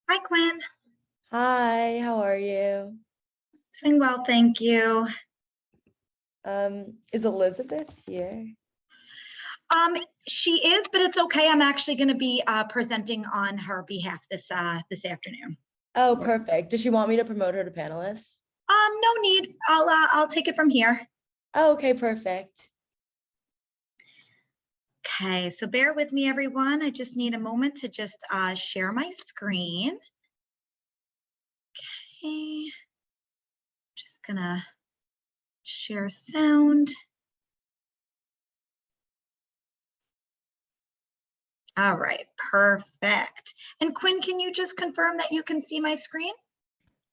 Hi, Quinn. Hi, how are you? Doing well, thank you. Is Elizabeth here? Um, she is, but it's okay. I'm actually going to be presenting on her behalf this afternoon. Oh, perfect. Does she want me to promote her to panelist? No need. I'll take it from here. Oh, okay, perfect. Okay, so bear with me, everyone. I just need a moment to just share my screen. Okay, just gonna share sound. All right, perfect. And Quinn, can you just confirm that you can see my screen?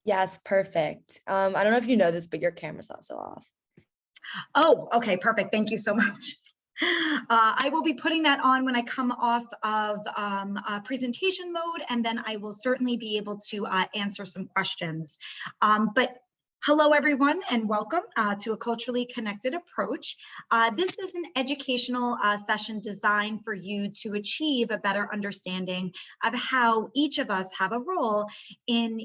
Yes, perfect. I don't know if you know this, but your camera's also off. Oh, okay, perfect. Thank you so much. I will be putting that on when I come off of presentation mode, and then I will certainly be able to answer some questions. But hello, everyone, and welcome to A Culturally Connected Approach. This is an educational session designed for you to achieve a better understanding of how each of us have a role in,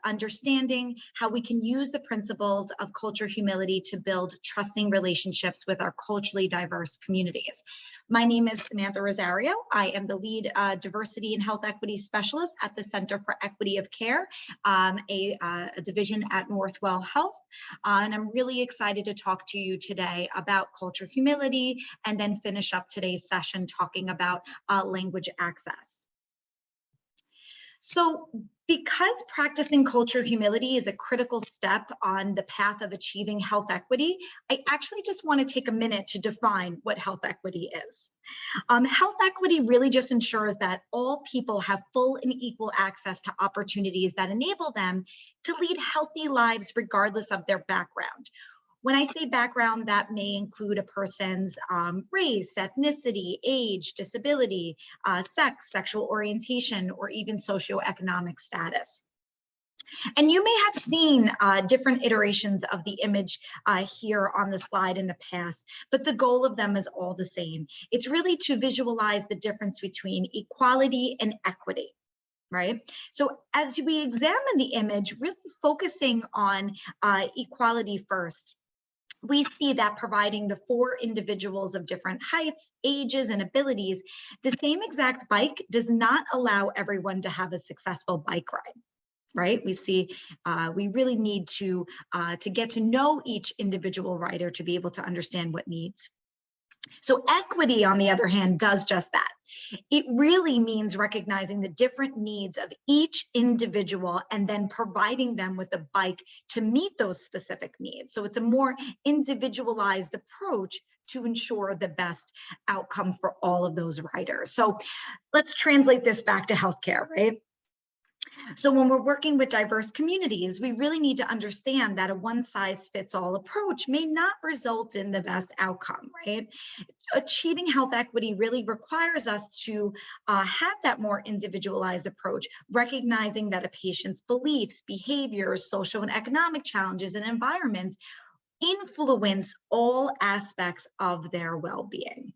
understanding how we can use the principles of culture humility to build trusting relationships with our culturally diverse communities. My name is Samantha Rosario. I am the lead diversity and health equity specialist at the Center for Equity of Care, a division at Northwell Health. And I'm really excited to talk to you today about culture humility and then finish up today's session talking about language access. So, because practicing culture humility is a critical step on the path of achieving health equity, I actually just want to take a minute to define what health equity is. Health equity really just ensures that all people have full and equal access to opportunities that enable them to lead healthy lives regardless of their background. When I say background, that may include a person's race, ethnicity, age, disability, sex, sexual orientation, or even socioeconomic status. And you may have seen different iterations of the image here on the slide in the past, but the goal of them is all the same. It's really to visualize the difference between equality and equity. Right? So as we examine the image, really focusing on equality first, we see that providing the four individuals of different heights, ages, and abilities, the same exact bike does not allow everyone to have a successful bike ride. Right? We see we really need to get to know each individual rider to be able to understand what needs. So equity, on the other hand, does just that. It really means recognizing the different needs of each individual and then providing them with a bike to meet those specific needs. So it's a more individualized approach to ensure the best outcome for all of those riders. So let's translate this back to healthcare, right? So when we're working with diverse communities, we really need to understand that a one size fits all approach may not result in the best outcome, right? Achieving health equity really requires us to have that more individualized approach, recognizing that a patient's beliefs, behaviors, social and economic challenges, and environments influence all aspects of their well-being.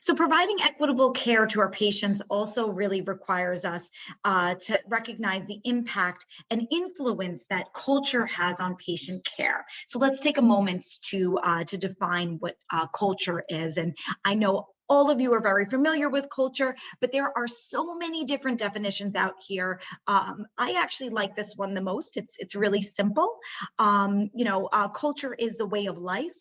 So providing equitable care to our patients also really requires us to recognize the impact and influence that culture has on patient care. So let's take a moment to define what culture is. And I know all of you are very familiar with culture, but there are so many different definitions out here. I actually like this one the most. It's really simple. Culture is the way of life,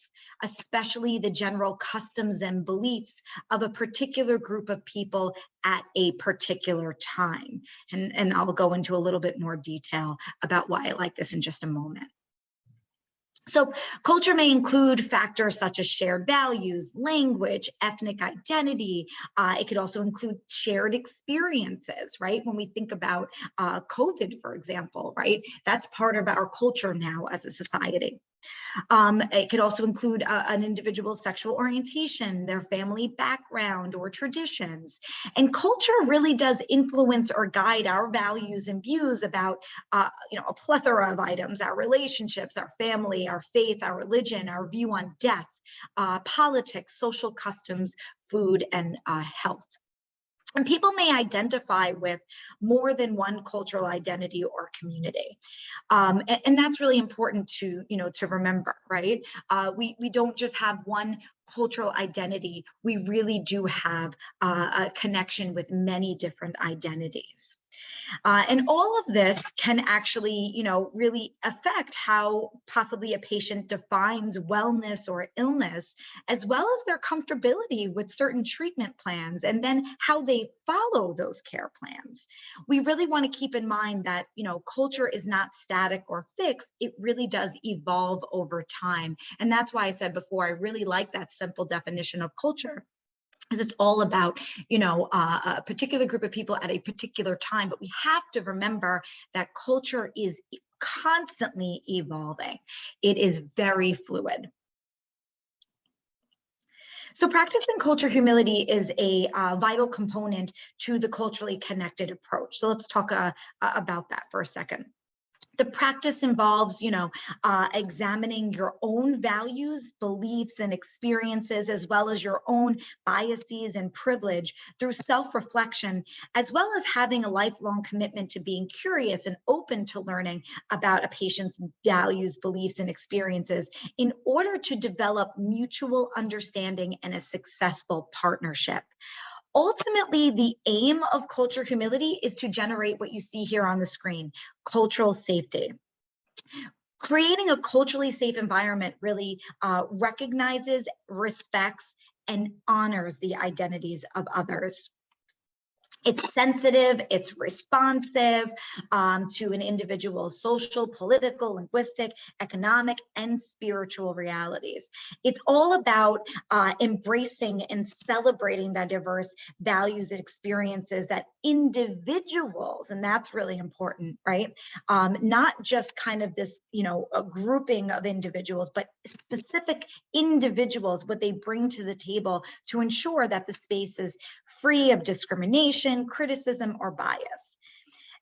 especially the general customs and beliefs of a particular group of people at a particular time. And I'll go into a little bit more detail about why I like this in just a moment. So culture may include factors such as shared values, language, ethnic identity. It could also include shared experiences, right? When we think about COVID, for example, right? That's part of our culture now as a society. It could also include an individual's sexual orientation, their family background or traditions. And culture really does influence or guide our values and views about, a plethora of items, our relationships, our family, our faith, our religion, our view on death, politics, social customs, food, and health. And people may identify with more than one cultural identity or community. And that's really important to, to remember, right? We don't just have one cultural identity. We really do have a connection with many different identities. And all of this can actually, really affect how possibly a patient defines wellness or illness, as well as their comfortability with certain treatment plans, and then how they follow those care plans. We really want to keep in mind that, culture is not static or fixed. It really does evolve over time. And that's why I said before, I really like that simple definition of culture, because it's all about, a particular group of people at a particular time. But we have to remember that culture is constantly evolving. It is very fluid. So practicing culture humility is a vital component to the culturally connected approach. So let's talk about that for a second. The practice involves, examining your own values, beliefs, and experiences, as well as your own biases and privilege through self-reflection, as well as having a lifelong commitment to being curious and open to learning about a patient's values, beliefs, and experiences in order to develop mutual understanding and a successful partnership. Ultimately, the aim of culture humility is to generate what you see here on the screen, cultural safety. Creating a culturally safe environment really recognizes, respects, and honors the identities of others. It's sensitive, it's responsive to an individual's social, political, linguistic, economic, and spiritual realities. It's all about embracing and celebrating the diverse values and experiences that individuals, and that's really important, right? Not just kind of this, a grouping of individuals, but specific individuals, what they bring to the table to ensure that the space is free of discrimination, criticism, or bias.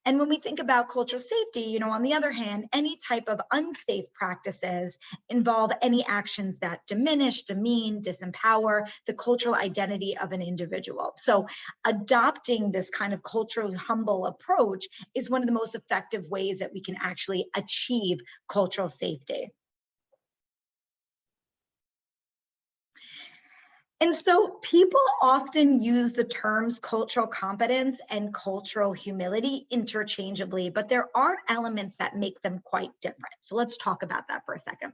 And when we think about cultural safety, on the other hand, any type of unsafe practices involve any actions that diminish, demean, disempower the cultural identity of an individual. So adopting this kind of culturally humble approach is one of the most effective ways that we can actually achieve cultural safety. And so people often use the terms cultural competence and cultural humility interchangeably, but there are elements that make them quite different. So let's talk about that for a second.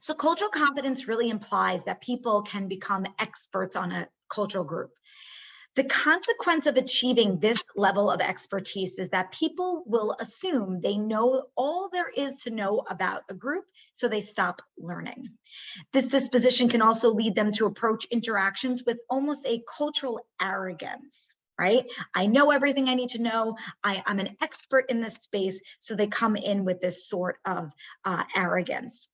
So cultural competence really implies that people can become experts on a cultural group. The consequence of achieving this level of expertise is that people will assume they know all there is to know about a group, so they stop learning. This disposition can also lead them to approach interactions with almost a cultural arrogance, right? I know everything I need to know. I'm an expert in this space, so they come in with this sort of arrogance.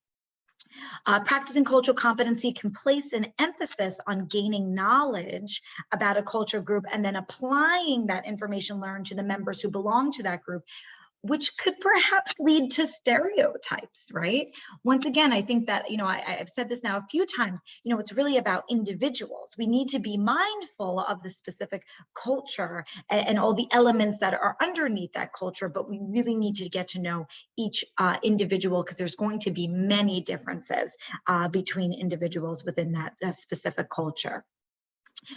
Practicing cultural competency can place an emphasis on gaining knowledge about a culture group and then applying that information learned to the members who belong to that group, which could perhaps lead to stereotypes, right? Once again, I think that, I've said this now a few times, it's really about individuals. We need to be mindful of the specific culture and all the elements that are underneath that culture, but we really need to get to know each individual, because there's going to be many differences between individuals within that specific culture.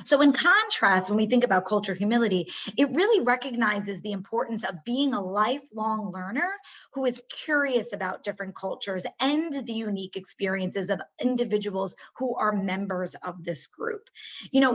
So in contrast, when we think about culture humility, it really recognizes the importance of being a lifelong learner who is curious about different cultures and the unique experiences of individuals who are members of this group.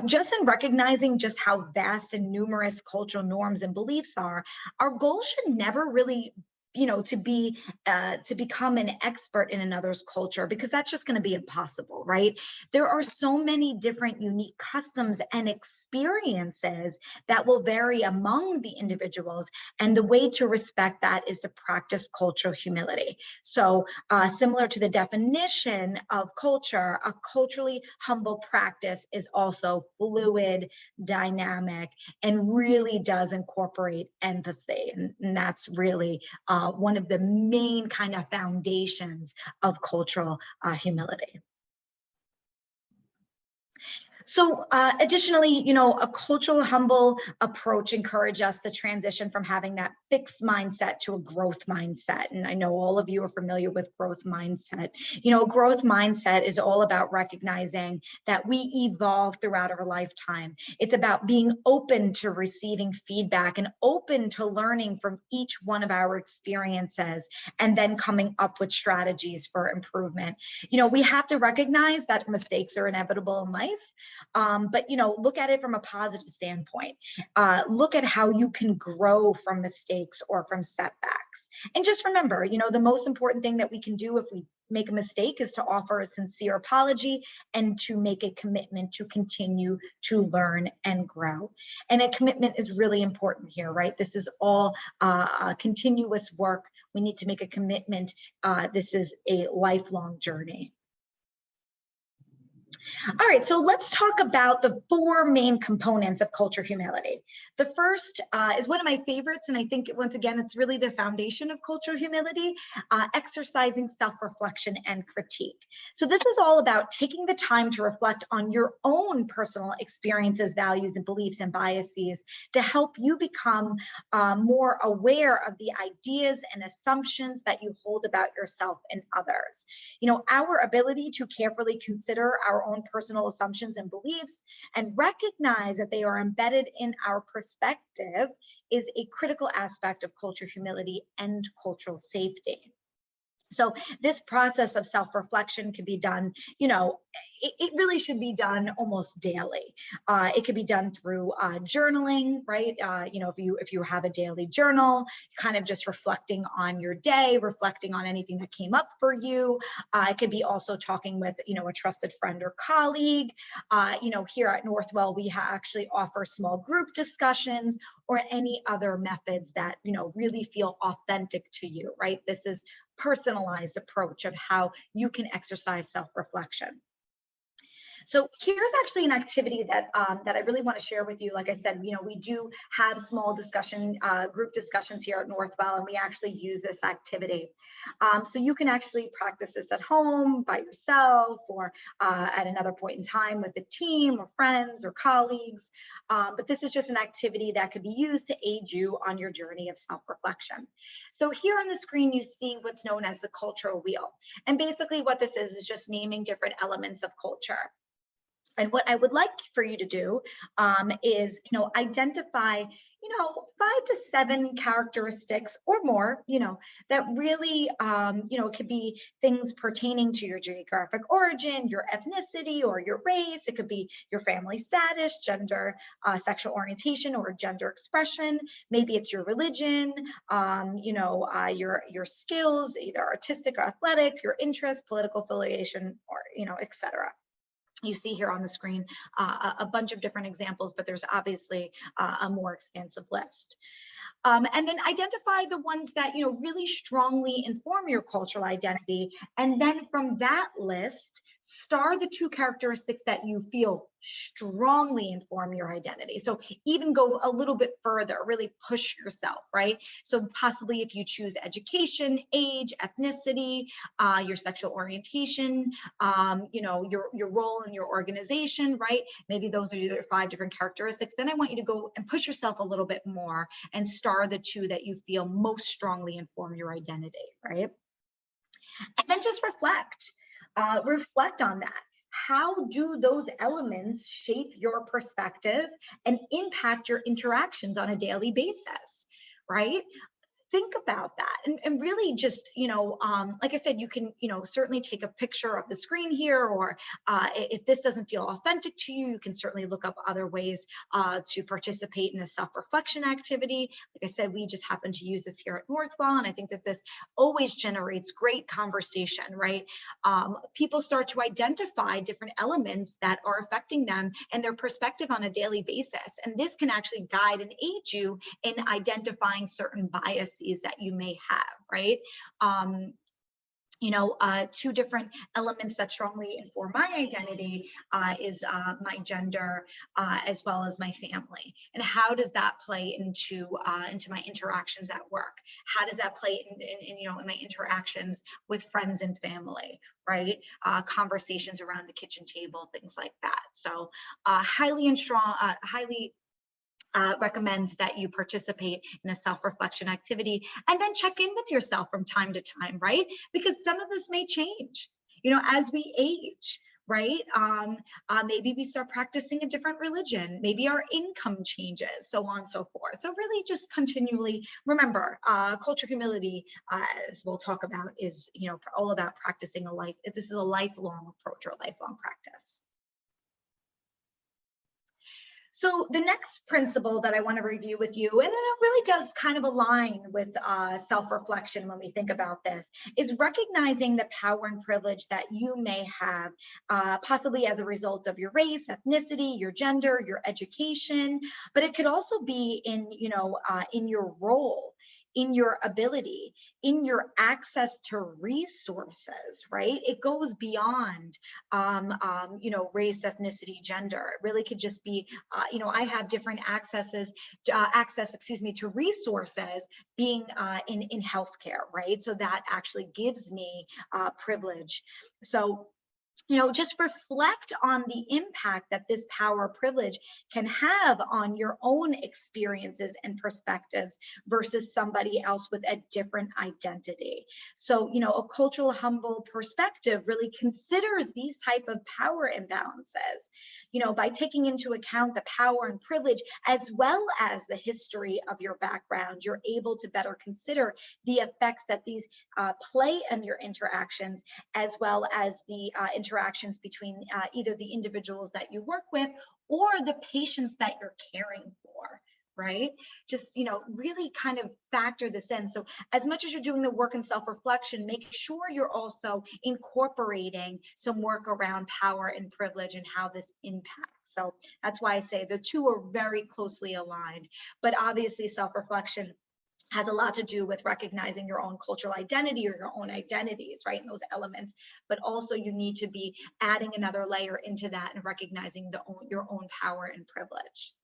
Just in recognizing just how vast and numerous cultural norms and beliefs are, our goal should never really to become an expert in another's culture, because that's just going to be impossible, right? There are so many different unique customs and experiences that will vary among the individuals, and the way to respect that is to practice cultural humility. So similar to the definition of culture, a culturally humble practice is also fluid, dynamic, and really does incorporate empathy, and that's really one of the main kind of foundations of cultural humility. So additionally, a cultural humble approach encourages us to transition from having that fixed mindset to a growth mindset. And I know all of you are familiar with growth mindset. Growth mindset is all about recognizing that we evolve throughout our lifetime. It's about being open to receiving feedback and open to learning from each one of our experiences and then coming up with strategies for improvement. We have to recognize that mistakes are inevitable in life. But look at it from a positive standpoint. Look at how you can grow from mistakes or from setbacks. And just remember, the most important thing that we can do if we make a mistake is to offer a sincere apology and to make a commitment to continue to learn and grow. And a commitment is really important here, right? This is all a continuous work. We need to make a commitment. This is a lifelong journey. All right, so let's talk about the 4 main components of culture humility. The first is one of my favorites, and I think once again, it's really the foundation of culture humility, exercising self-reflection and critique. So this is all about taking the time to reflect on your own personal experiences, values, and beliefs and biases to help you become more aware of the ideas and assumptions that you hold about yourself and others. Our ability to carefully consider our own personal assumptions and beliefs and recognize that they are embedded in our perspective is a critical aspect of culture humility and cultural safety. So this process of self-reflection can be done, it really should be done almost daily. It could be done through journaling, right? If you have a daily journal, kind of just reflecting on your day, reflecting on anything that came up for you. It could be also talking with, a trusted friend or colleague. Here at Northwell, we actually offer small group discussions or any other methods that, really feel authentic to you, right? This is personalized approach of how you can exercise self-reflection. So here's actually an activity that I really want to share with you. Like I said, we do have small group discussions here at Northwell, and we actually use this activity. So you can actually practice this at home by yourself or at another point in time with a team or friends or colleagues. But this is just an activity that could be used to aid you on your journey of self-reflection. So here on the screen, you see what's known as the cultural wheel. And basically what this is just naming different elements of culture. And what I would like for you to do is, identify, 5 to 7 characteristics or more, that really, it could be things pertaining to your geographic origin, your ethnicity, or your race. It could be your family status, gender, sexual orientation, or gender expression. Maybe it's your religion, your skills, either artistic or athletic, your interests, political affiliation, or, etc. You see here on the screen a bunch of different examples, but there's obviously a more expansive list. And then identify the ones that really strongly inform your cultural identity. And then from that list, star the 2 characteristics that you feel strongly inform your identity. So even go a little bit further, really push yourself, right? So possibly if you choose education, age, ethnicity, your sexual orientation, your role in your organization, right? Maybe those are your 5 different characteristics. Then I want you to go and push yourself a little bit more and star the 2 that you feel most strongly inform your identity, right? And then just reflect. Reflect on that. How do those elements shape your perspective and impact your interactions on a daily basis, right? Think about that and really just, like I said, you can, certainly take a picture of the screen here, or if this doesn't feel authentic to you, you can certainly look up other ways to participate in a self-reflection activity. Like I said, we just happen to use this here at Northwell, and I think that this always generates great conversation, right? People start to identify different elements that are affecting them and their perspective on a daily basis. And this can actually guide and aid you in identifying certain biases that you may have, right? two different elements that strongly inform my identity is my gender as well as my family. And how does that play into my interactions at work? How does that play in my interactions with friends and family, right? Conversations around the kitchen table, things like that. So highly recommends that you participate in a self-reflection activity and then check in with yourself from time to time, right? Because some of this may change, as we age, right? Maybe we start practicing a different religion, maybe our income changes, so on and so forth. So really just continually remember, culture humility, as we'll talk about, is, all about practicing this is a lifelong approach or a lifelong practice. So the next principle that I want to review with you, and it really does kind of align with self-reflection when we think about this, is recognizing the power and privilege that you may have, possibly as a result of your race, ethnicity, your gender, your education, but it could also be in your role, in your ability, in your access to resources, right? It goes beyond, race, ethnicity, gender. It really could just be, I have different access, to resources being in healthcare, right? So that actually gives me privilege. So, just reflect on the impact that this power or privilege can have on your own experiences and perspectives versus somebody else with a different identity. So, a cultural humble perspective really considers these type of power imbalances, by taking into account the power and privilege as well as the history of your background. You're able to better consider the effects that these play on your interactions, as well as the interactions between either the individuals that you work with or the patients that you're caring for, right? Just, really kind of factor this in. So as much as you're doing the work in self-reflection, make sure you're also incorporating some work around power and privilege and how this impacts. So that's why I say the two are very closely aligned, but obviously self-reflection has a lot to do with recognizing your own cultural identity or your own identities, right? And those elements, but also you need to be adding another layer into that and recognizing your own power and privilege.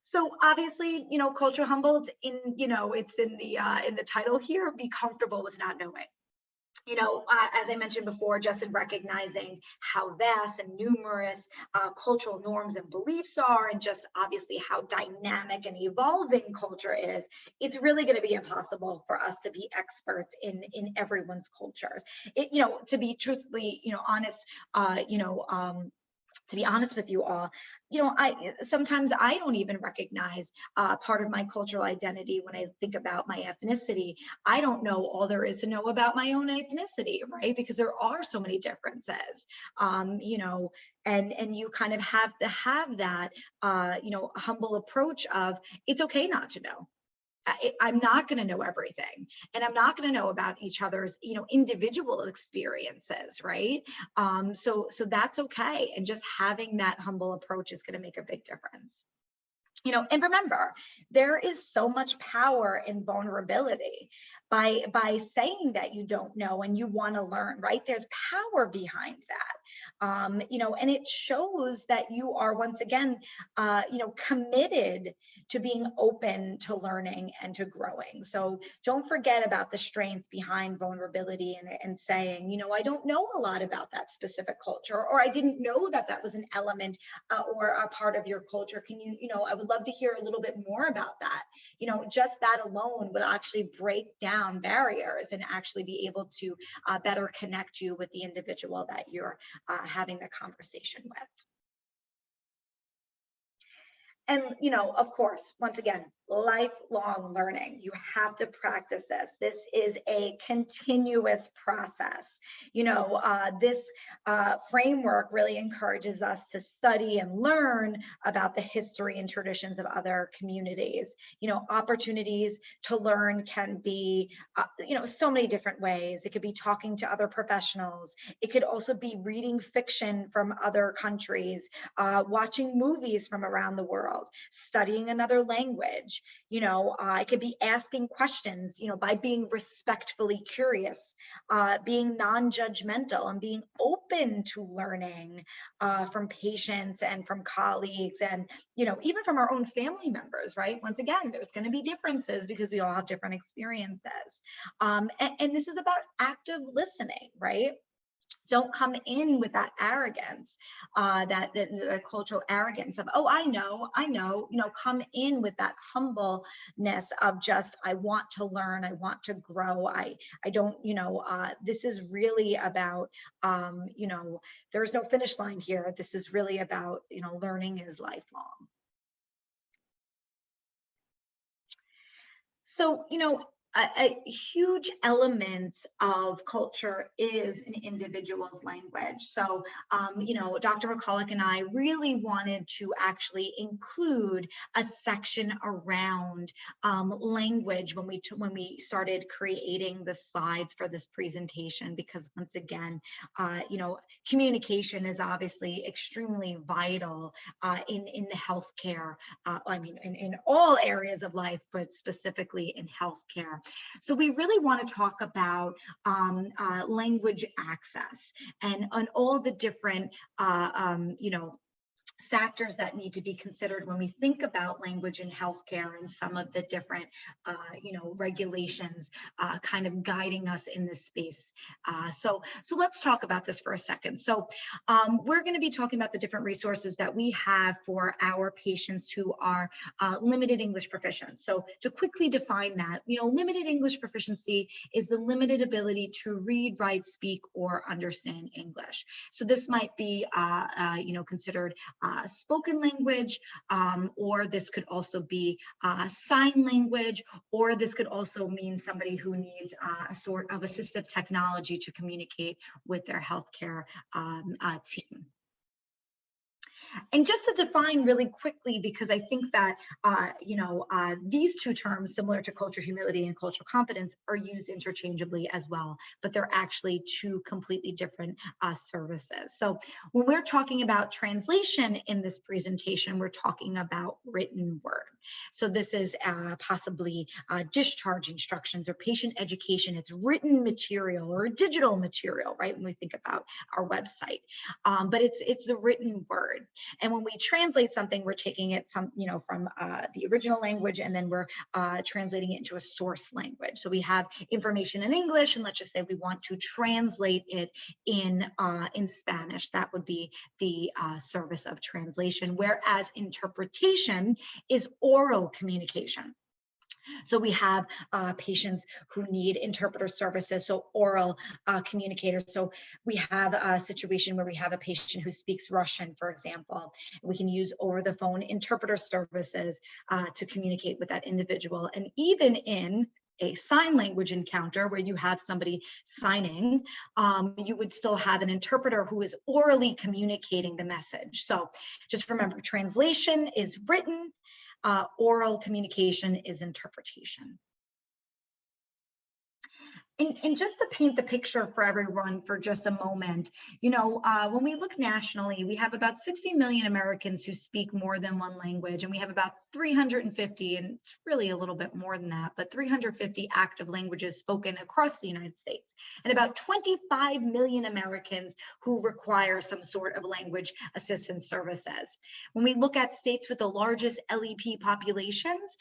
So obviously, cultural humble, it's in the title here, be comfortable with not knowing. As I mentioned before, just in recognizing how vast and numerous cultural norms and beliefs are, and just obviously how dynamic and evolving culture is, it's really going to be impossible for us to be experts in everyone's cultures. To be truthfully, honest, to be honest with you all, sometimes I don't even recognize part of my cultural identity when I think about my ethnicity. I don't know all there is to know about my own ethnicity, right? Because there are so many differences, and you kind of have to have that, humble approach of it's okay not to know. I'm not going to know everything, and I'm not going to know about each other's, individual experiences, right? So that's okay. And just having that humble approach is going to make a big difference. And remember, there is so much power in vulnerability. By saying that you don't know and you want to learn, right? There's power behind that. And it shows that you are once again, committed to being open to learning and to growing. So don't forget about the strength behind vulnerability and saying, I don't know a lot about that specific culture, or I didn't know that that was an element or a part of your culture. Can you, I would love to hear a little bit more about that. Just that alone would actually break down barriers and actually be able to better connect you with the individual that you're having the conversation with. And, of course, once again, lifelong learning. You have to practice this. This is a continuous process. This framework really encourages us to study and learn about the history and traditions of other communities. Opportunities to learn can be, so many different ways. It could be talking to other professionals. It could also be reading fiction from other countries, watching movies from around the world. world, studying another language. It could be asking questions, by being respectfully curious, being non-judgmental and being open to learning from patients and from colleagues and, even from our own family members, right? Once again, there's going to be differences because we all have different experiences. And this is about active listening, right? Don't come in with that arrogance, that the cultural arrogance of, oh, I know, come in with that humbleness of just, I want to learn, I want to grow. I don't, this is really about, there's no finish line here. This is really about, learning is lifelong. So, a huge element of culture is an individual's language. So, Dr. McCulloch and I really wanted to actually include a section around language when we started creating the slides for this presentation, because once again, communication is obviously extremely vital in the healthcare. In all areas of life, but specifically in healthcare. So we really want to talk about language access and on all the different, factors that need to be considered when we think about language in healthcare and some of the different, regulations kind of guiding us in this space. So let's talk about this for a second. So we're going to be talking about the different resources that we have for our patients who are limited English proficient. So to quickly define that, limited English proficiency is the limited ability to read, write, speak, or understand English. So this might be, considered spoken language, or this could also be sign language, or this could also mean somebody who needs a sort of assistive technology to communicate with their healthcare team. And just to define really quickly, because I think that, these two terms, similar to cultural humility and cultural competence, are used interchangeably as well, but they're actually two completely different services. So when we're talking about translation in this presentation, we're talking about written word. So this is possibly discharge instructions or patient education. It's written material or digital material, right? When we think about our website, but it's the written word. And when we translate something, we're taking it from the original language, and then we're translating it into a source language. So we have information in English, and let's just say we want to translate it in Spanish. That would be the service of translation, whereas interpretation is oral communication. So we have patients who need interpreter services, so oral communicators. So we have a situation where we have a patient who speaks Russian, for example. We can use over-the-phone interpreter services to communicate with that individual. And even in a sign language encounter where you have somebody signing, you would still have an interpreter who is orally communicating the message. So just remember, translation is written, oral communication is interpretation. And just to paint the picture for everyone for just a moment, when we look nationally, we have about 60 million Americans who speak more than one language, and we have about 350, and it's really a little bit more than that, but 350 active languages spoken across the United States, and about 25 million Americans who require some sort of language assistance services. When we look at states with the largest LEP populations,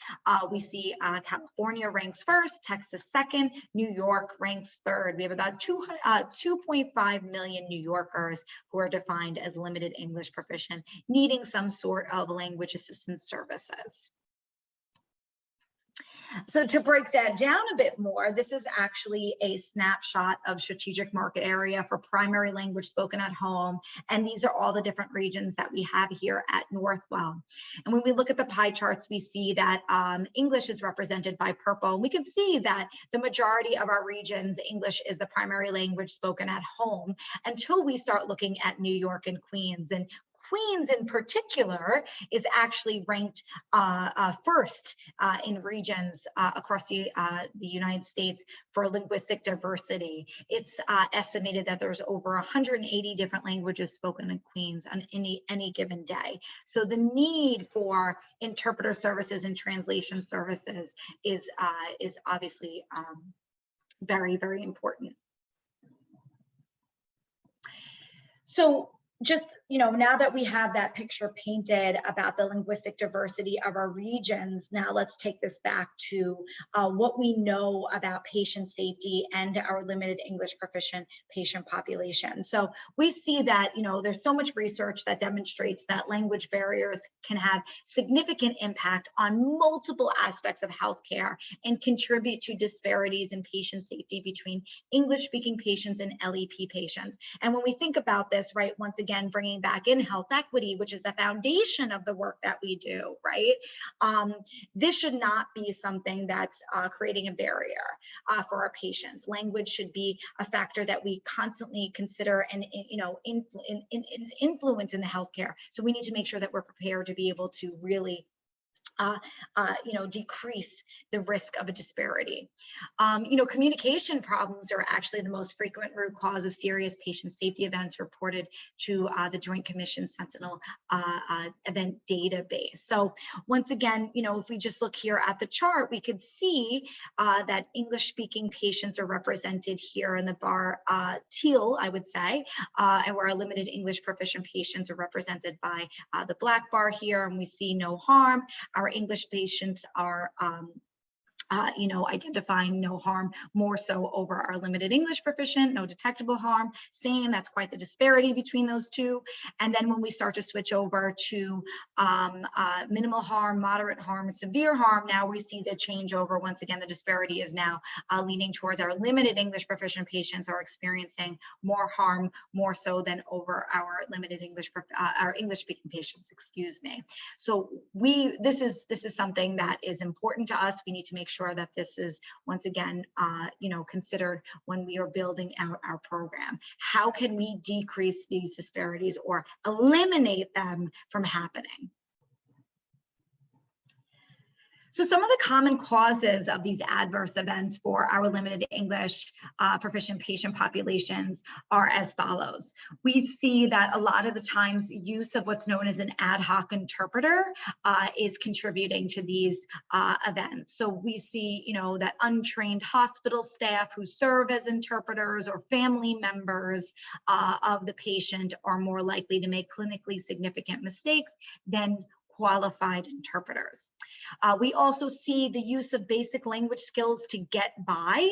we see California ranks first, Texas second, New York ranks third. We have about 2.5 million New Yorkers who are defined as limited English proficient, needing some sort of language assistance services. So to break that down a bit more, this is actually a snapshot of strategic market area for primary language spoken at home. And these are all the different regions that we have here at Northwell. And when we look at the pie charts, we see that English is represented by purple. And we can see that the majority of our regions, English is the primary language spoken at home, until we start looking at New York and Queens. And Queens in particular is actually ranked first in regions across the United States for linguistic diversity. It's estimated that there's over 180 different languages spoken in Queens on any given day. So the need for interpreter services and translation services is obviously very, very important. So just, now that we have that picture painted about the linguistic diversity of our regions, now let's take this back to what we know about patient safety and our limited English proficient patient population. So we see that, there's so much research that demonstrates that language barriers can have significant impact on multiple aspects of healthcare and contribute to disparities in patient safety between English-speaking patients and LEP patients. And when we think about this, right, once again, bringing back in health equity, which is the foundation of the work that we do, right? This should not be something that's creating a barrier for our patients. Language should be a factor that we constantly consider and influence in the healthcare. So we need to make sure that we're prepared to be able to really decrease the risk of a disparity. Communication problems are actually the most frequent root cause of serious patient safety events reported to the Joint Commission Sentinel event database. So once again, if we just look here at the chart, we could see that English-speaking patients are represented here in the bar teal, I would say, and where our limited English proficient patients are represented by the black bar here, and we see no harm. Our English patients are identifying no harm more so over our limited English proficient, no detectable harm. Same, that's quite the disparity between those two. And then when we start to switch over to minimal harm, moderate harm, severe harm, now we see the changeover. Once again, the disparity is now leaning towards our limited English proficient patients are experiencing more harm, more so than over our limited English, our English speaking patients, excuse me. So this is something that is important to us. We need to make sure that this is once again, considered when we are building out our program. How can we decrease these disparities or eliminate them from happening? So some of the common causes of these adverse events for our limited English proficient patient populations are as follows. We see that a lot of the times use of what's known as an ad hoc interpreter is contributing to these events. So we see, that untrained hospital staff who serve as interpreters or family members of the patient are more likely to make clinically significant mistakes than qualified interpreters. We also see the use of basic language skills to get by.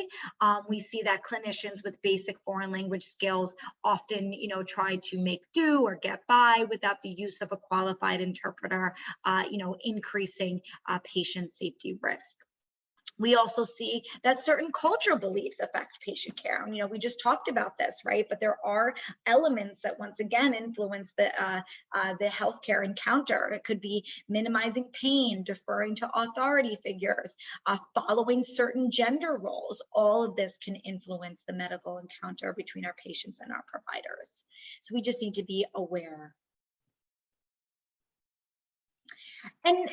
We see that clinicians with basic foreign language skills often, try to make do or get by without the use of a qualified interpreter, increasing patient safety risk. We also see that certain cultural beliefs affect patient care. We just talked about this, right? But there are elements that once again influence the healthcare encounter. It could be minimizing pain, deferring to authority figures, following certain gender roles. All of this can influence the medical encounter between our patients and our providers. So we just need to be aware. And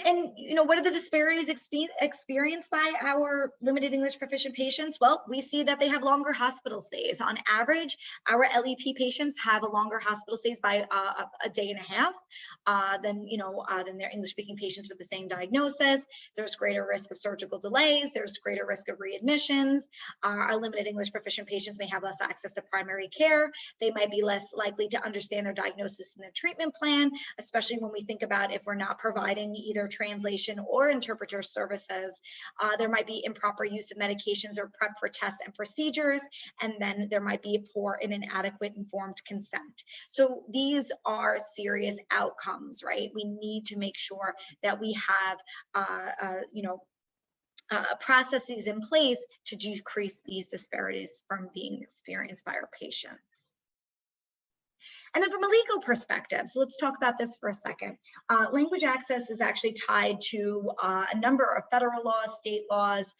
what are the disparities experienced by our limited English proficient patients? Well, we see that they have longer hospital stays. On average, our LEP patients have a longer hospital stays by a day and a half than their English speaking patients with the same diagnosis. There's greater risk of surgical delays. There's greater risk of readmissions. Our limited English proficient patients may have less access to primary care. They might be less likely to understand their diagnosis and their treatment plan, especially when we think about if we're not providing either translation or interpreter services. There might be improper use of medications or prep for tests and procedures, and then there might be poor and inadequate informed consent. So these are serious outcomes, right? We need to make sure that we have processes in place to decrease these disparities from being experienced by our patients. And then from a legal perspective, so let's talk about this for a second. Language access is actually tied to a number of federal laws, state laws.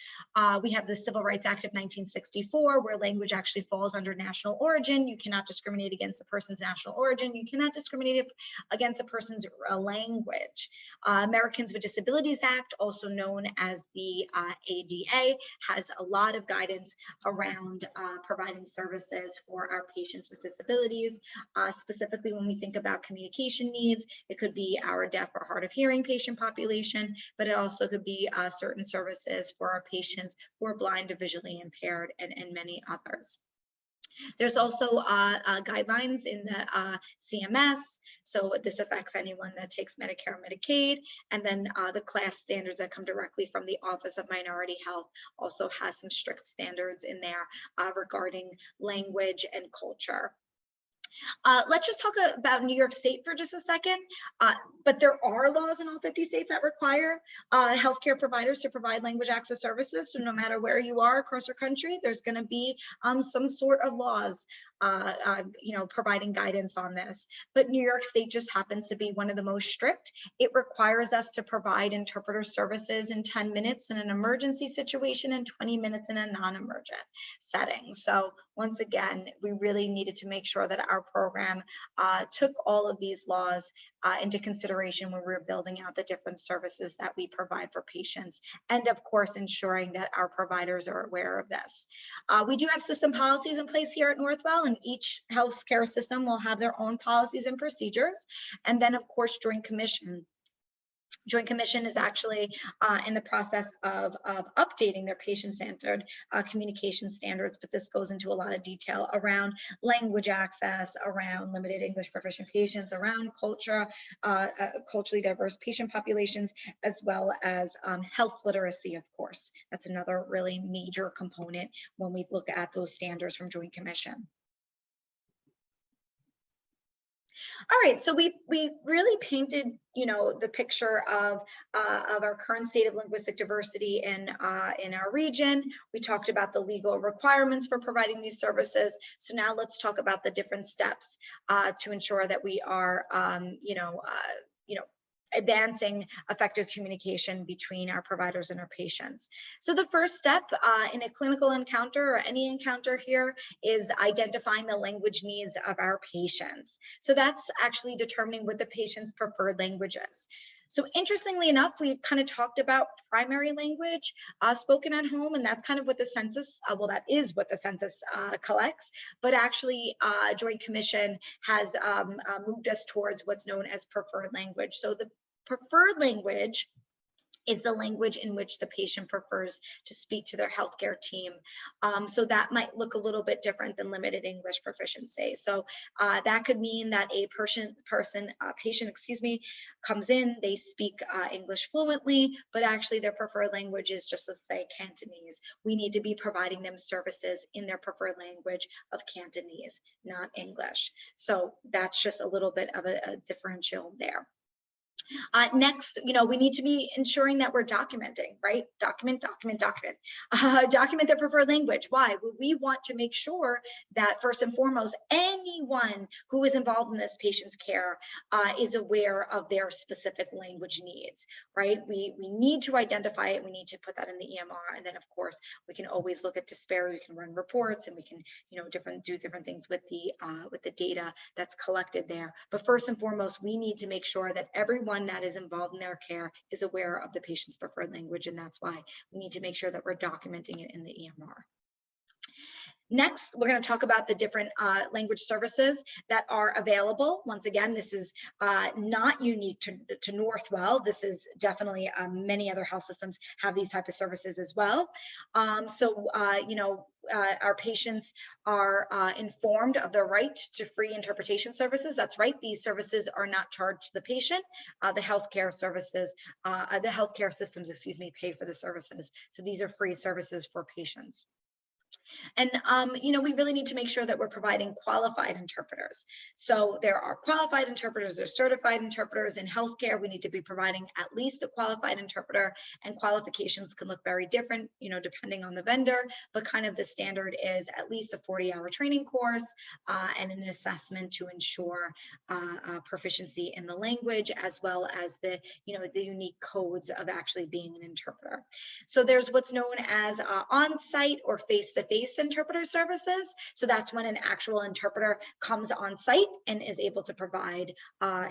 We have the Civil Rights Act of 1964, where language actually falls under national origin. You cannot discriminate against a person's national origin. You cannot discriminate against a person's language. Americans with Disabilities Act, also known as the ADA, has a lot of guidance around providing services for our patients with disabilities. Specifically, when we think about communication needs, it could be our deaf or hard of hearing patient population, but it also could be certain services for our patients who are blind or visually impaired, and many others. There's also guidelines in the CMS, so this affects anyone that takes Medicare or Medicaid, and then the class standards that come directly from the Office of Minority Health also has some strict standards in there regarding language and culture. Let's just talk about New York State for just a second. But there are laws in all 50 states that require healthcare providers to provide language access services. So no matter where you are across our country, there's going to be some sort of laws providing guidance on this. But New York State just happens to be one of the most strict. It requires us to provide interpreter services in 10 minutes in an emergency situation and 20 minutes in a non-emergent setting. So once again, we really needed to make sure that our program took all of these laws into consideration when we were building out the different services that we provide for patients, and of course ensuring that our providers are aware of this. We do have system policies in place here at Northwell, and each healthcare system will have their own policies and procedures. And then of course Joint Commission. Joint Commission is actually in the process of updating their patient-centered communication standards, but this goes into a lot of detail around language access, around limited English proficient patients, around culture, culturally diverse patient populations, as well as health literacy, of course. That's another really major component when we look at those standards from Joint Commission. All right, so we really painted, the picture of our current state of linguistic diversity in our region. We talked about the legal requirements for providing these services. So now let's talk about the different steps to ensure that we are, advancing effective communication between our providers and our patients. So the first step in a clinical encounter or any encounter here is identifying the language needs of our patients. So that's actually determining what the patient's preferred language is. So interestingly enough, we kind of talked about primary language spoken at home, and that's kind of what the census, that is what the census collects, but actually Joint Commission has moved us towards what's known as preferred language. So the preferred language is the language in which the patient prefers to speak to their healthcare team. So that might look a little bit different than limited English proficiency. So that could mean that a patient comes in, they speak English fluently, but actually their preferred language is just, let's say, Cantonese. We need to be providing them services in their preferred language of Cantonese, not English. So that's just a little bit of a differential there. Next, we need to be ensuring that we're documenting, right? Document their preferred language. Why? Well, we want to make sure that first and foremost, anyone who is involved in this patient's care is aware of their specific language needs, right? We need to identify it. We need to put that in the EMR. And then of course, we can always look at disparity. We can run reports and we can, do different things with the data that's collected there. But first and foremost, we need to make sure that everyone that is involved in their care is aware of the patient's preferred language, and that's why we need to make sure that we're documenting it in the EMR. Next, we're going to talk about the different language services that are available. Once again, this is not unique to Northwell. This is definitely many other health systems have these type of services as well. Our patients are informed of their right to free interpretation services. That's right. These services are not charged to the patient. The healthcare systems, pay for the services. So these are free services for patients. And, we really need to make sure that we're providing qualified interpreters. So there are qualified interpreters, there's certified interpreters. In healthcare. We need to be providing at least a qualified interpreter, and qualifications can look very different, depending on the vendor, but kind of the standard is at least a 40-hour training course and an assessment to ensure proficiency in the language, as well as the unique codes of actually being an interpreter. So there's what's known as on-site or face-to-face interpreter services. So that's when an actual interpreter comes on site and is able to provide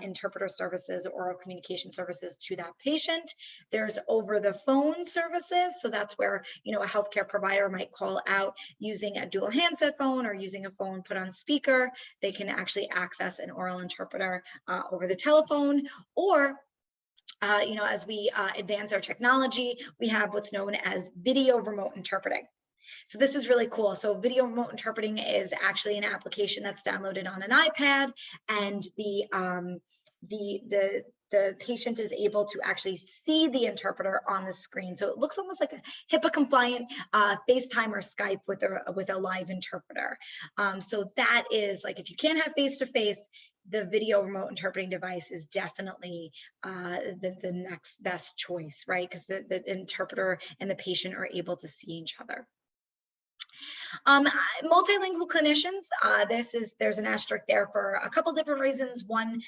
interpreter services, oral communication services to that patient. There's over the phone services. So that's where, a healthcare provider might call out using a dual handset phone or using a phone put on speaker. They can actually access an oral interpreter over the telephone, or as we advance our technology, we have what's known as video remote interpreting. So this is really cool. So video remote interpreting is actually an application that's downloaded on an iPad, and the patient is able to actually see the interpreter on the screen. So it looks almost like a HIPAA compliant FaceTime or Skype with a live interpreter. So that is like, if you can't have face-to-face, the video remote interpreting device is definitely the next best choice, right? Because the interpreter and the patient are able to see each other. Multilingual clinicians, there's an asterisk there for a couple different reasons. One,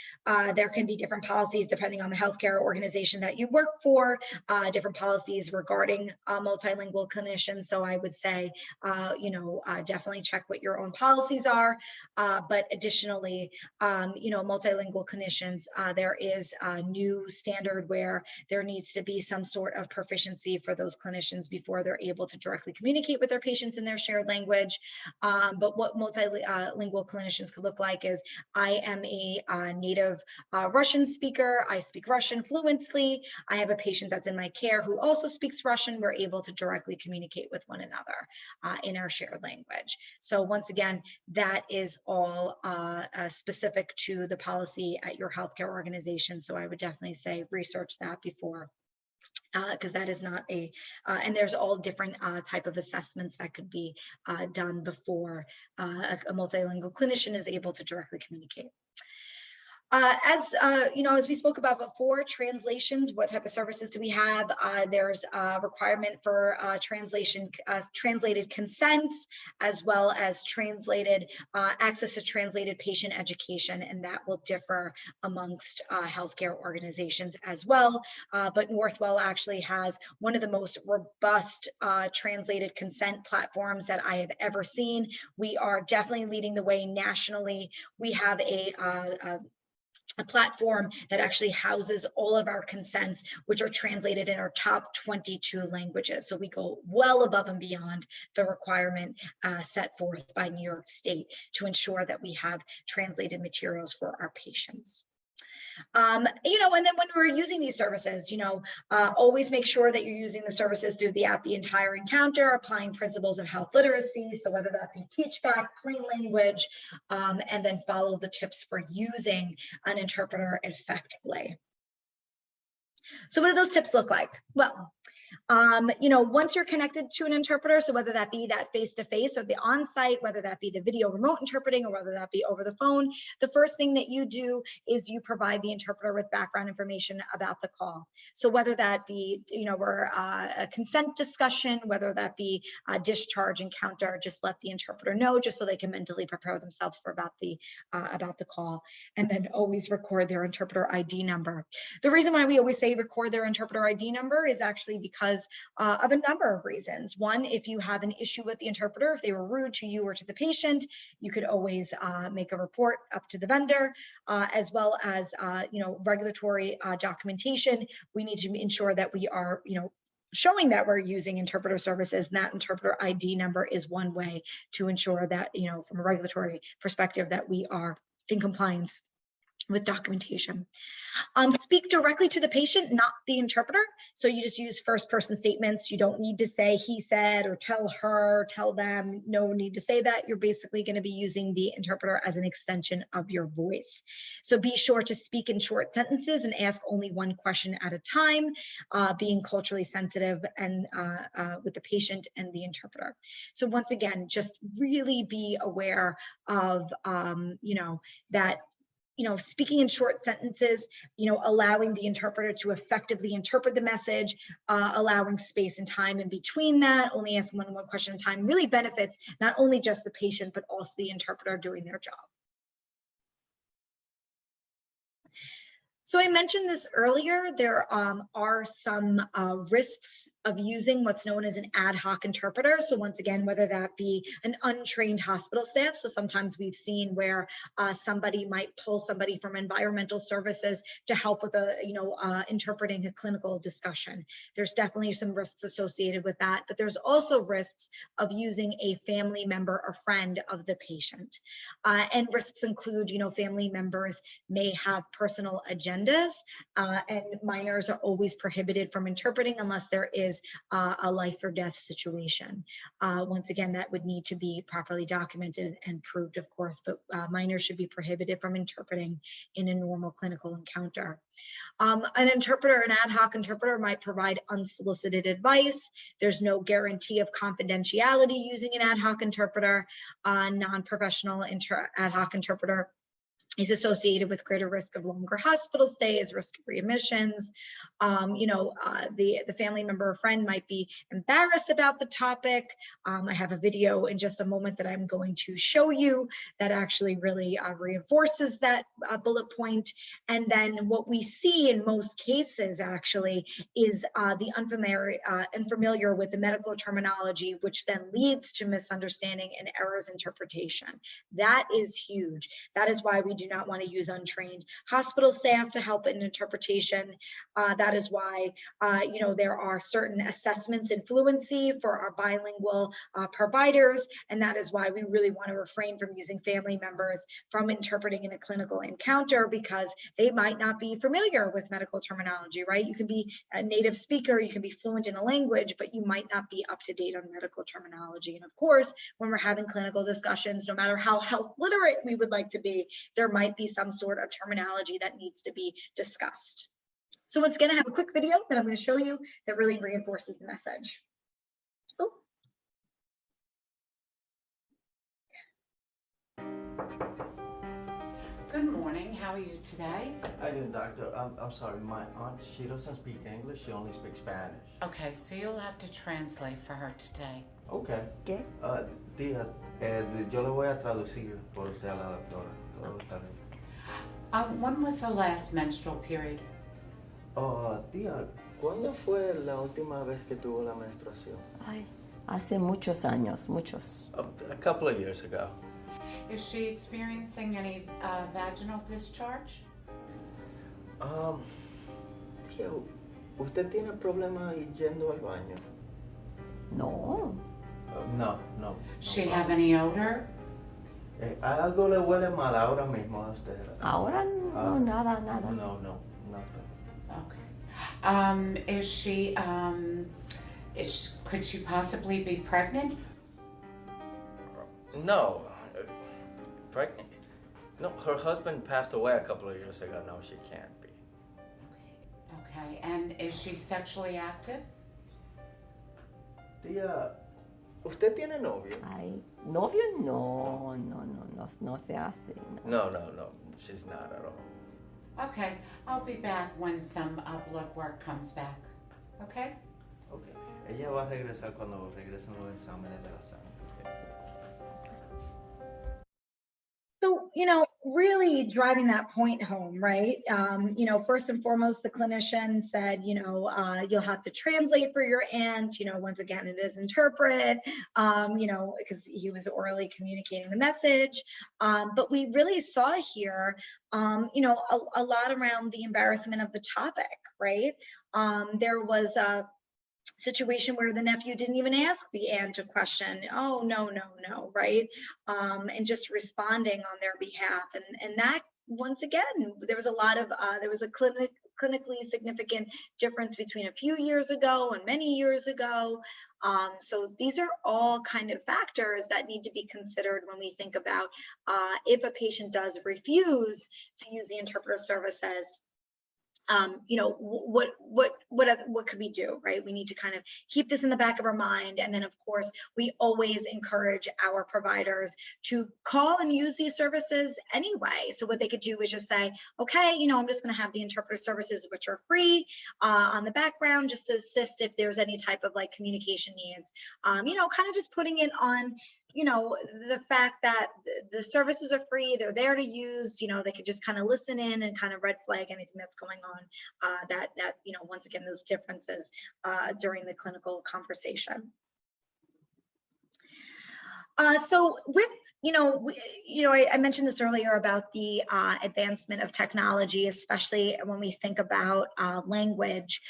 there can be different policies depending on the healthcare organization that you work for, different policies regarding multilingual clinicians. So I would say, definitely check what your own policies are. But additionally, multilingual clinicians, there is a new standard where there needs to be some sort of proficiency for those clinicians before they're able to directly communicate with their patients in their shared language. But what multilingual clinicians could look like is, I am a native Russian speaker. I speak Russian fluently. I have a patient that's in my care who also speaks Russian. We're able to directly communicate with one another in our shared language. So once again, that is all specific to the policy at your healthcare organization. So I would definitely say research that before, because that is not and there's all different type of assessments that could be done before a multilingual clinician is able to directly communicate. As we spoke about before, translations, what type of services do we have? There's a requirement for translated consents, as well as access to translated patient education, and that will differ amongst healthcare organizations as well. But Northwell actually has one of the most robust translated consent platforms that I have ever seen. We are definitely leading the way nationally. We have a platform that actually houses all of our consents, which are translated in our top 22 languages. So we go well above and beyond the requirement set forth by New York State to ensure that we have translated materials for our patients. And then when we're using these services, always make sure that you're using the services throughout the entire encounter, applying principles of health literacy. So whether that be teach back, plain language, and then follow the tips for using an interpreter effectively. So what do those tips look like? Well, once you're connected to an interpreter, so whether that be that face-to-face or the on-site, whether that be the video remote interpreting or whether that be over the phone, the first thing that you do is you provide the interpreter with background information about the call. So whether that be, a consent discussion, whether that be a discharge encounter, just let the interpreter know, just so they can mentally prepare themselves for about the call, and then always record their interpreter ID number. The reason why we always say record their interpreter ID number is actually because of a number of reasons. One, if you have an issue with the interpreter, if they were rude to you or to the patient, you could always make a report up to the vendor, as well as regulatory documentation. We need to ensure that we are showing that we're using interpreter services, and that interpreter ID number is one way to ensure that from a regulatory perspective that we are in compliance with documentation. Speak directly to the patient, not the interpreter. So you just use first person statements. You don't need to say he said or tell her, tell them. No need to say that. You're basically going to be using the interpreter as an extension of your voice. So be sure to speak in short sentences and ask only one question at a time, being culturally sensitive and with the patient and the interpreter. So once again, just really be aware of, that speaking in short sentences, allowing the interpreter to effectively interpret the message, allowing space and time in between that, only asking one question at a time really benefits not only just the patient, but also the interpreter doing their job. So I mentioned this earlier, there are some risks of using what's known as an ad hoc interpreter. So once again, whether that be an untrained hospital staff. So sometimes we've seen where somebody might pull somebody from environmental services to help with interpreting a clinical discussion. There's definitely some risks associated with that, but there's also risks of using a family member or friend of the patient. And risks include, family members may have personal agendas, and minors are always prohibited from interpreting unless there is a life or death situation. Once again, that would need to be properly documented and proved, of course, but minors should be prohibited from interpreting in a normal clinical encounter. An interpreter, an ad hoc interpreter, might provide unsolicited advice. There's no guarantee of confidentiality using an ad hoc interpreter. Non-professional ad hoc interpreter is associated with greater risk of longer hospital stays, risk of readmissions. The family member or friend might be embarrassed about the topic. I have a video in just a moment that I'm going to show you that actually really reinforces that bullet point. And then what we see in most cases actually is the unfamiliar with the medical terminology, which then leads to misunderstanding and errors interpretation. That is huge. That is why we do not want to use untrained hospital staff to help in interpretation. That is why, there are certain assessments in fluency for our bilingual providers, and that is why we really want to refrain from using family members from interpreting in a clinical encounter, because they might not be familiar with medical terminology, right? You can be a native speaker, you can be fluent in a language, but you might not be up to date on medical terminology. And of course, when we're having clinical discussions, no matter how health literate we would like to be, there might be some sort of terminology that needs to be discussed. So once again, I have a quick video that I'm going to show you that really reinforces the message. Oh. Good morning. How are you today? Hi, doctor. I'm sorry. My aunt, she doesn't speak English. She only speaks Spanish. Okay, so you'll have to translate for her today. Okay. ¿Qué? Tía, yo le voy a traducir por usted a la doctora. Todo está bien. When was her last menstrual period? Tía, ¿cuándo fue la última vez que tuvo la menstruación? Ay, hace muchos años, muchos. A couple of years ago. Is she experiencing any vaginal discharge? Tía, ¿usted tiene problemas yendo al baño? No. No. She have any odor? Algo le huele mal ahora mismo a usted. Ahora no, nada. No, nothing. Okay. Is she, could she possibly be pregnant? No. Pregnant? No, her husband passed away a couple of years ago. No, she can't be. Okay, and is she sexually active? Tía, ¿usted tiene novio? Ay, novio no se hace. No, she's not at all. Okay, I'll be back when some blood work comes back. Okay? Okay. Ella va a regresar cuando regresen los exámenes de la sangre. So, really driving that point home, right? First and foremost, the clinician said, you'll have to translate for your aunt. Once again, it is interpret, because he was orally communicating the message. But we really saw here, a lot around the embarrassment of the topic, right? There was a situation where the nephew didn't even ask the aunt a question. Oh, no, right? And just responding on their behalf. And that once again, there was a lot of, there was a clinically significant difference between a few years ago and many years ago. So these are all kind of factors that need to be considered when we think about if a patient does refuse to use the interpreter services. You know, what could we do, right? We need to kind of keep this in the back of our mind. And then of course, we always encourage our providers to call and use these services anyway. So what they could do is just say, okay, you know, I'm just going to have the interpreter services, which are free on the background, just to assist if there's any type of like communication needs, you know, kind of just putting it on, you know, the fact that the services are free, they're there to use, you know, they could just kind of listen in and kind of red flag anything that's going on, that, you know, once again, those differences during the clinical conversation. So with, you know, I mentioned this earlier about the advancement of technology, especially when we think about language.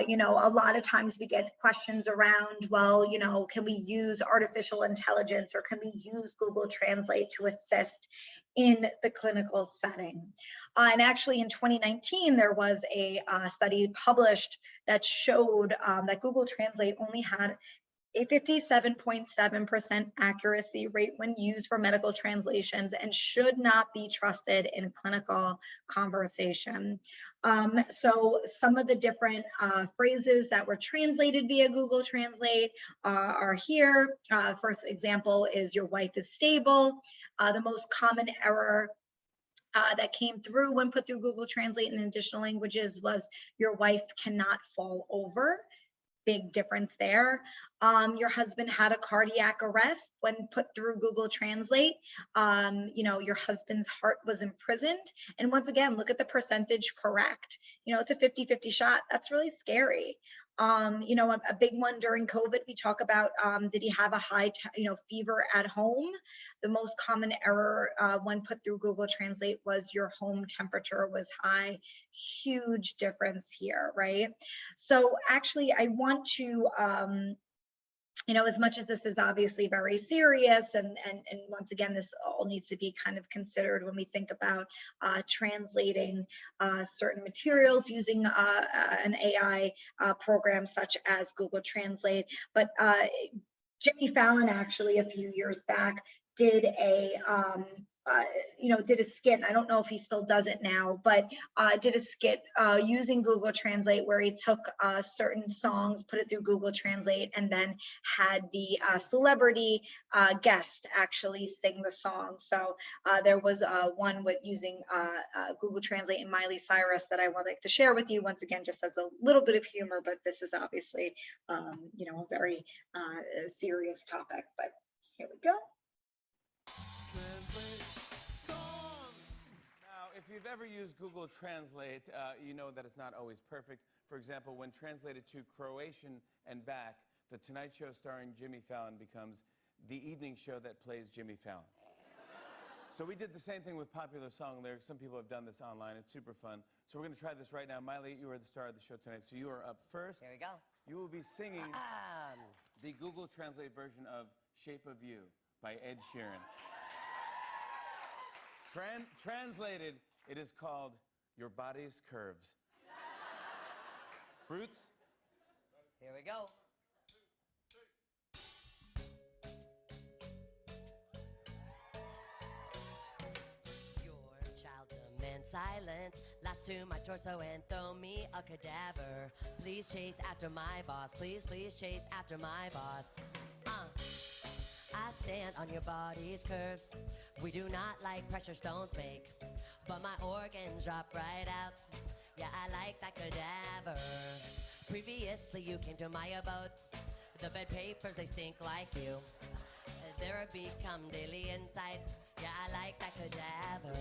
You know, a lot of times we get questions around, well, you know, can we use artificial intelligence or can we use Google Translate to assist in the clinical setting? And actually in 2019, there was a study published that showed that Google Translate only had a 57.7% accuracy rate when used for medical translations and should not be trusted in clinical conversation. So some of the different phrases that were translated via Google Translate are here. First example is your wife is stable. The most common error that came through when put through Google Translate in additional languages was your wife cannot fall over. Big difference there. Your husband had a cardiac arrest when put through Google Translate. You know, your husband's heart was imprisoned. And once again, look at the percentage correct. You know, it's a 50-50 shot. That's really scary. You know, a big one during COVID, we talk about, did he have a high, fever at home? The most common error when put through Google Translate was your home temperature was high. Huge difference here, right? So actually, I want to, you know, as much as this is obviously very serious, and once again, this all needs to be kind of considered when we think about translating certain materials using an AI program such as Google Translate. But Jimmy Fallon actually a few years back did a did a skit. I don't know if he still does it now, but did a skit using Google Translate where he took certain songs, put it through Google Translate, and then had the celebrity guest actually sing the song. So there was one with using Google Translate and Miley Cyrus that I would like to share with you once again, just as a little bit of humor, but this is obviously, you know, a very serious topic, but here we go. Now, if you've ever used Google Translate, you know that it's not always perfect. For example, when translated to Croatian and back, The Tonight Show starring Jimmy Fallon becomes The Evening Show that plays Jimmy Fallon. So we did the same thing with popular song lyrics. Some people have done this online. It's super fun. So we're going to try this right now. Miley, you are the star of the show tonight, so you are up first. Here we go. You will be singing the Google Translate version of Shape of You by Ed Sheeran. Translated, it is called Your Body's Curves. Brutes? Here we go. Your child demands silence. Latch to my torso and throw me a cadaver. Please chase after my boss. Please, please chase after my boss. I stand on your body's curves. We do not like pressure stones make, but my organs drop right out. Yeah, I like that cadaver. Previously you came to my abode. The bed papers, they stink like you. There have become daily insights. Yeah, I like that cadaver.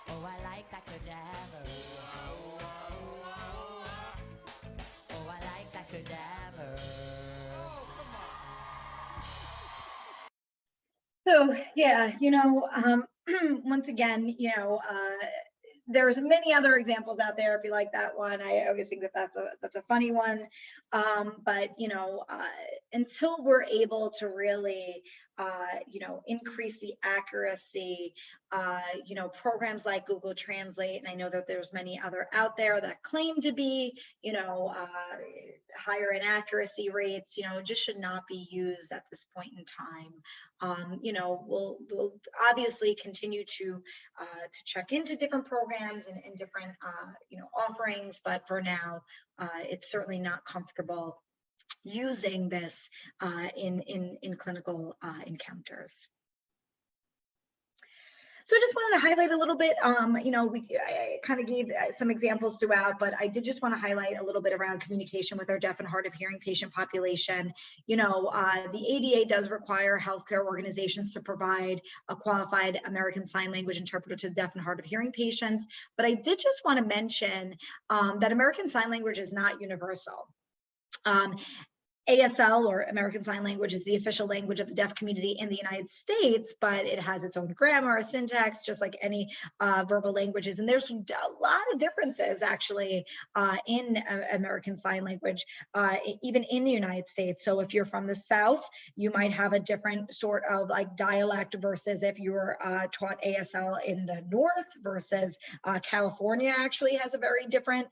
Oh, I like that cadaver. Oh, I like that cadaver. So yeah, you know, once again, you know, there's many other examples out there. If you like that one, I always think that that's a funny one. But you know, until we're able to really, increase the accuracy, programs like Google Translate, and I know that there's many other out there that claim to be, higher in accuracy rates, just should not be used at this point in time. We'll obviously continue to check into different programs and different, offerings, but for now, it's certainly not comfortable using this in clinical encounters. So I just wanted to highlight a little bit, I kind of gave some examples throughout, but I did just want to highlight a little bit around communication with our deaf and hard of hearing patient population. The ADA does require healthcare organizations to provide a qualified American Sign Language interpreter to deaf and hard of hearing patients. But I did just want to mention that American Sign Language is not universal. ASL, or American Sign Language, is the official language of the deaf community in the United States, but it has its own grammar, syntax, just like any verbal languages. And there's a lot of differences actually in American Sign Language, even in the United States. So if you're from the South, you might have a different sort of like dialect versus if you're taught ASL in the North versus California actually has a very different,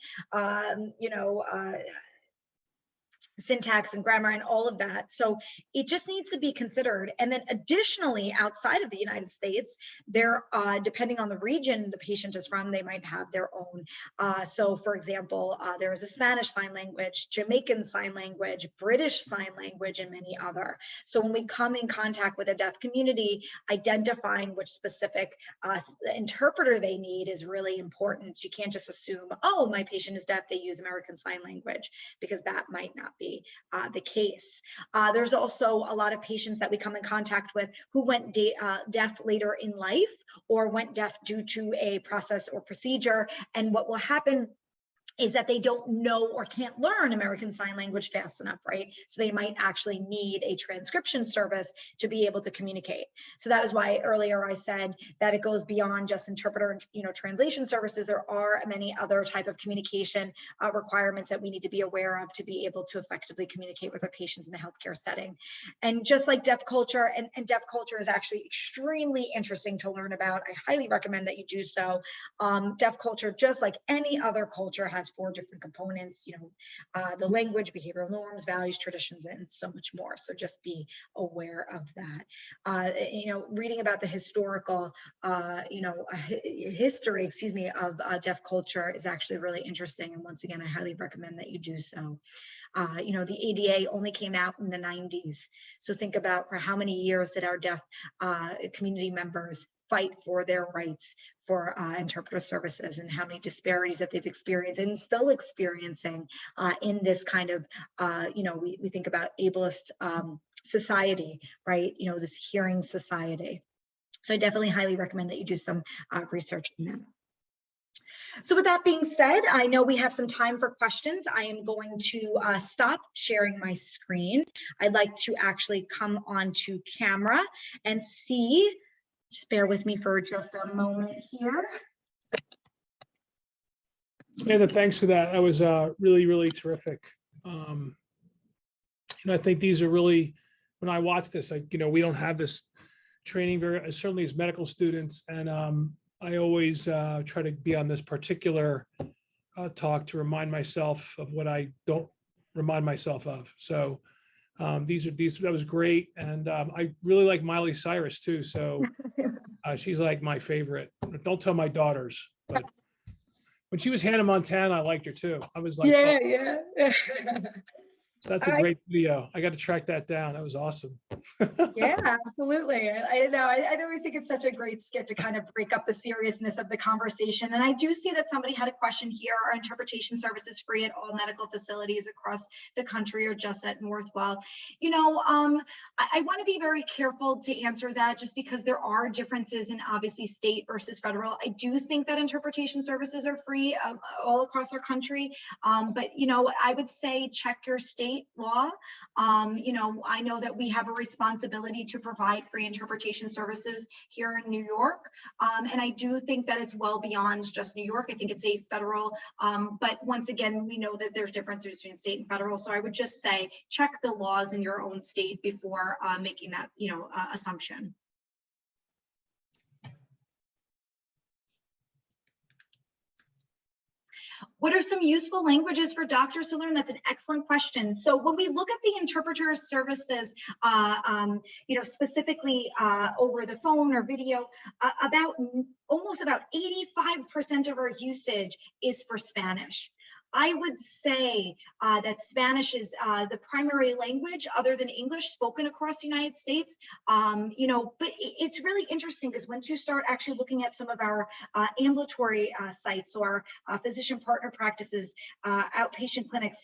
syntax and grammar and all of that. So it just needs to be considered. And then additionally, outside of the United States, there, depending on the region the patient is from, they might have their own. So for example, there is a Spanish Sign Language, Jamaican Sign Language, British Sign Language, and many other. So when we come in contact with a deaf community, identifying which specific interpreter they need is really important. You can't just assume, oh, my patient is deaf, they use American Sign Language, because that might not be the case. There's also a lot of patients that we come in contact with who went deaf later in life, or went deaf due to a process or procedure. And what will happen is that they don't know or can't learn American Sign Language fast enough, right? So they might actually need a transcription service to be able to communicate. So that is why earlier I said that it goes beyond just interpreter and translation services. There are many other type of communication requirements that we need to be aware of to be able to effectively communicate with our patients in the healthcare setting. And just like deaf culture, and deaf culture is actually extremely interesting to learn about. I highly recommend that you do so. Deaf culture, just like any other culture, has 4 different components, the language, behavioral norms, values, traditions, and so much more. So just be aware of that. Reading about the historical, history, of deaf culture is actually really interesting. And once again, I highly recommend that you do so. The ADA only came out in the 90s. So think about for how many years did our deaf community members fight for their rights for interpreter services, and how many disparities that they've experienced and still experiencing in this kind of, we think about ableist society, right? This hearing society. So I definitely highly recommend that you do some research in that. So with that being said, I know we have some time for questions. I am going to stop sharing my screen. I'd like to actually come onto camera and see. Just bear with me for just a moment here. Samantha, thanks for that. That was really, really terrific. I think these are really, when I watch this, we don't have this training certainly as medical students. And I always try to be on this particular talk to remind myself of what I don't remind myself of. So that was great. And I really like Miley Cyrus too. So she's like my favorite. Don't tell my daughters, but when she was Hannah Montana, I liked her too. I was like, yeah, oh. yeah. So that's a great video. I got to track that down. That was awesome. Yeah, absolutely. I know. I think it's such a great skit to kind of break up the seriousness of the conversation. And I do see that somebody had a question here. Are interpretation services free at all medical facilities across the country or just at Northwell? I want to be very careful to answer that, just because there are differences in obviously state versus federal. I do think that interpretation services are free all across our country. But I would say check your state. state law. I know that we have a responsibility to provide free interpretation services here in New York. And I do think that it's well beyond just New York. I think it's a federal, but once again, we know that there's differences between state and federal. So I would just say, check the laws in your own state before making that, assumption. What are some useful languages for doctors to learn? That's an excellent question. So when we look at the interpreter services, specifically over the phone or video, almost about 85% of our usage is for Spanish. I would say that Spanish is the primary language other than English spoken across the United States. But it's really interesting because once you start actually looking at some of our ambulatory sites or physician partner practices, outpatient clinics,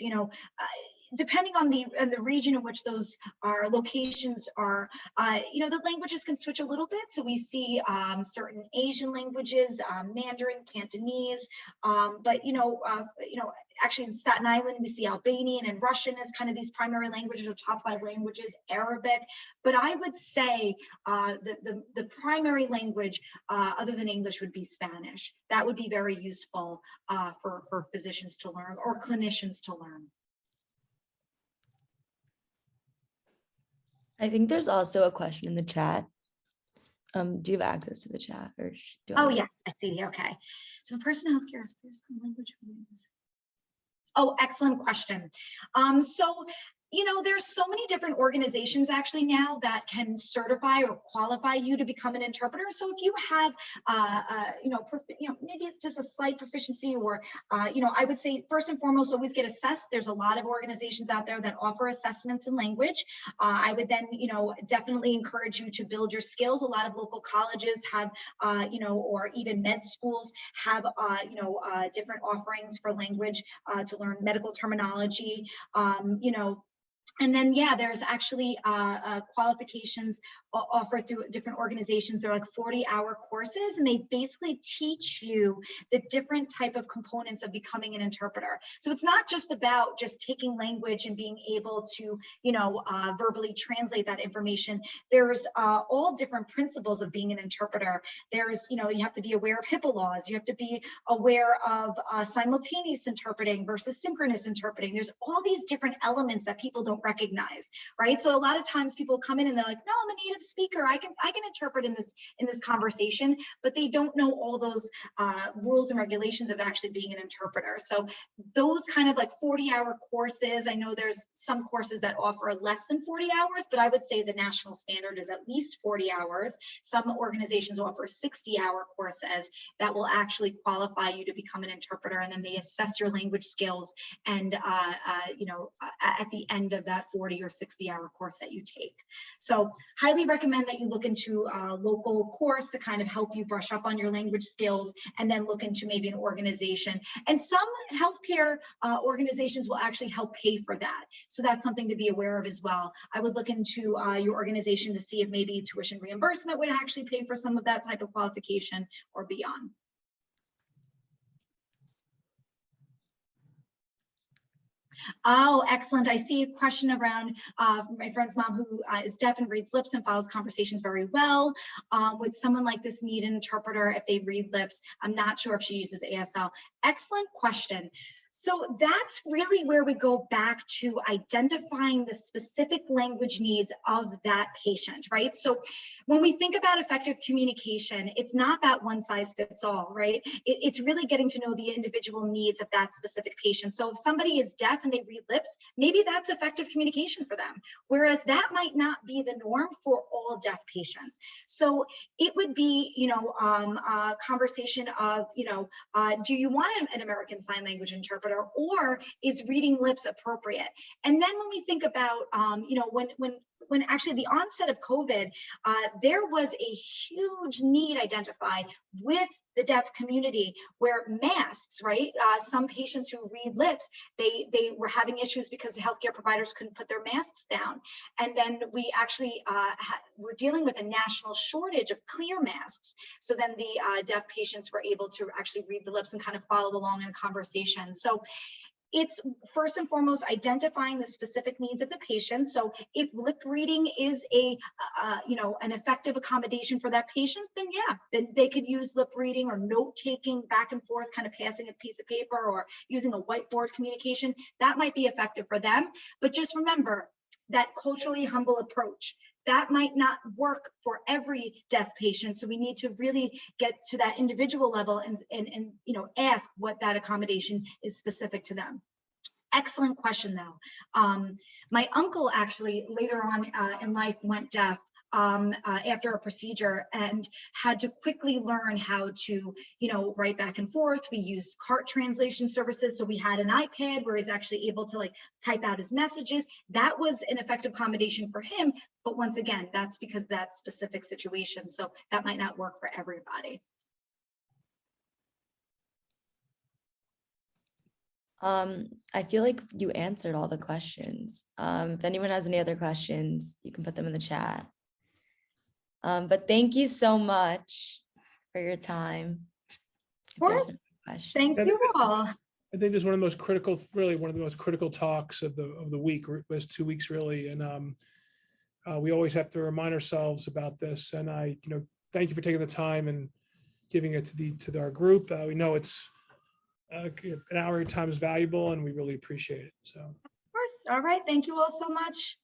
depending on the region in which those are locations are, the languages can switch a little bit. So we see certain Asian languages, Mandarin, Cantonese, but actually in Staten Island we see Albanian and Russian as kind of these primary languages or top 5 languages, Arabic. But I would say the primary language other than English would be Spanish. That would be very useful for physicians to learn or clinicians to learn. I think there's also a question in the chat. Do you have access to the chat? Or oh, yeah, I see. Okay. So personal healthcare is first language. Oh, excellent question. There's so many different organizations actually now that can certify or qualify you to become an interpreter. So if you have, maybe it's just a slight proficiency or, I would say first and foremost, always get assessed. There's a lot of organizations out there that offer assessments in language. I would then, definitely encourage you to build your skills. A lot of local colleges have, or even med schools have, different offerings for language to learn medical terminology, and then, there's actually qualifications offered through different organizations. They're like 40-hour courses, and they basically teach you the different type of components of becoming an interpreter. So it's not just about just taking language and being able to, verbally translate that information. There's all different principles of being an interpreter. There's, you have to be aware of HIPAA laws. You have to be aware of simultaneous interpreting versus synchronous interpreting. There's all these different elements that people don't recognize, right? So a lot of times people come in and they're like, no, I'm a native speaker. I can interpret in this conversation, but they don't know all those rules and regulations of actually being an interpreter. So those kind of like 40-hour courses, I know there's some courses that offer less than 40 hours, but I would say the national standard is at least 40 hours. Some organizations offer 60-hour courses that will actually qualify you to become an interpreter, and then they assess your language skills and at the end of that 40 or 60-hour course that you take. So highly recommend that you look into a local course to kind of help you brush up on your language skills, and then look into maybe an organization. And some healthcare organizations will actually help pay for that. So that's something to be aware of as well. I would look into your organization to see if maybe tuition reimbursement would actually pay for some of that type of qualification or beyond. Oh, excellent. I see a question around my friend's mom who is deaf and reads lips and follows conversations very well. Would someone like this need an interpreter if they read lips? I'm not sure if she uses ASL. Excellent question. So that's really where we go back to identifying the specific language needs of that patient, right? So when we think about effective communication, it's not that one size fits all, right? It's really getting to know the individual needs of that specific patient. So if somebody is deaf and they read lips, maybe that's effective communication for them, whereas that might not be the norm for all deaf patients. So it would be, a conversation of, do you want an American Sign Language interpreter? Or is reading lips appropriate? And then when we think about, when actually the onset of COVID, there was a huge need identified with the deaf community where masks, right? Some patients who read lips, they were having issues because healthcare providers couldn't put their masks down. And then we actually were dealing with a national shortage of clear masks. So then the deaf patients were able to actually read the lips and kind of follow along in conversation. So It's first and foremost identifying the specific needs of the patient. So if lip reading is an effective accommodation for that patient, then yeah, then they could use lip reading or note taking back and forth, kind of passing a piece of paper or using a whiteboard communication. That might be effective for them. But just remember that culturally humble approach. That might not work for every deaf patient. So we need to really get to that individual level and ask what that accommodation is specific to them. Excellent question though. My uncle actually later on in life went deaf after a procedure and had to quickly learn how to, write back and forth. We used cart translation services. So we had an iPad where he's actually able to type out his messages. That was an effective accommodation for him. But once again, that's because that specific situation. So that might not work for everybody. I feel like you answered all the questions. If anyone has any other questions, you can put them in the chat. But thank you so much for your time. Of course. Thank you all. I think this is one of the most critical, really one of the most critical talks of the week, or it was 2 weeks really. And we always have to remind ourselves about this. And I, thank you for taking the time and giving it to our group. We know it's an hour of your time is valuable and we really appreciate it. So. Of course. All right. Thank you all so much.